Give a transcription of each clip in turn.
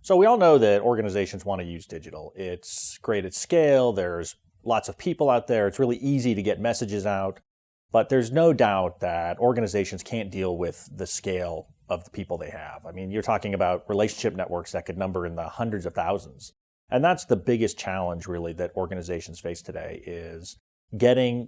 So we all know that organizations want to use digital. It's great at scale. There's lots of people out there. It's really easy to get messages out. But there's no doubt that organizations can't deal with the scale of the people they have. I mean, you're talking about relationship networks that could number in the hundreds of thousands. And that's the biggest challenge really that organizations face today is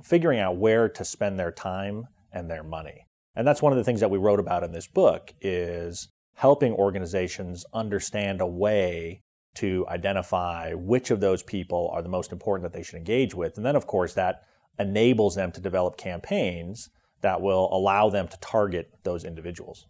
figuring out where to spend their time and their money. And that's one of the things that we wrote about in this book is helping organizations understand a way to identify which of those people are the most important that they should engage with. And then, of course, that enables them to develop campaigns that will allow them to target those individuals.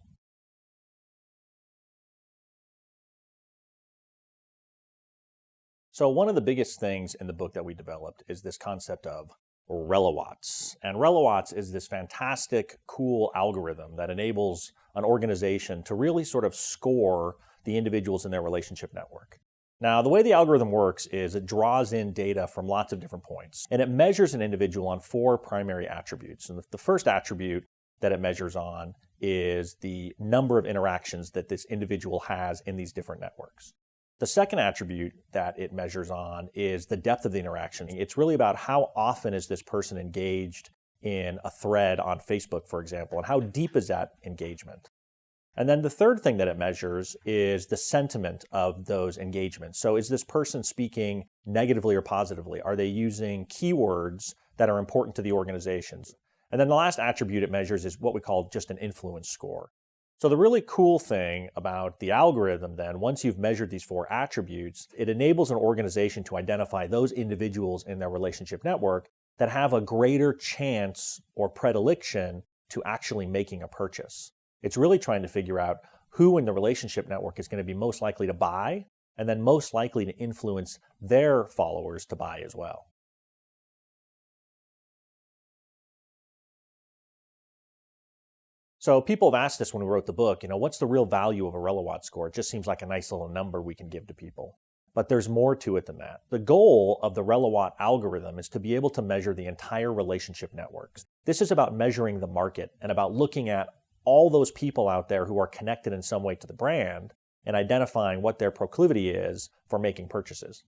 So one of the biggest things in the book that we developed is this concept of RelevWatts. And RelevWatts is this fantastic, cool algorithm that enables an organization to really sort of score the individuals in their relationship network. Now, the way the algorithm works is it draws in data from lots of different points, and it measures an individual on 4 primary attributes. And the first attribute that it measures on is the number of interactions that this individual has in these different networks. The second attribute that it measures on is the depth of the interaction. It's really about how often is this person engaged in a thread on Facebook, for example, and how deep is that engagement. And then the third thing that it measures is the sentiment of those engagements. So is this person speaking negatively or positively? Are they using keywords that are important to the organizations? And then the last attribute it measures is what we call just an influence score. So the really cool thing about the algorithm then, once you've measured these 4 attributes, it enables an organization to identify those individuals in their relationship network that have a greater chance or predilection to actually making a purchase. It's really trying to figure out who in the relationship network is going to be most likely to buy, and then most likely to influence their followers to buy as well. So people have asked us when we wrote the book, what's the real value of a RelevWatts score? It just seems like a nice little number we can give to people. But there's more to it than that. The goal of the RelevWatts algorithm is to be able to measure the entire relationship networks. This is about measuring the market and about looking at all those people out there who are connected in some way to the brand and identifying what their proclivity is for making purchases.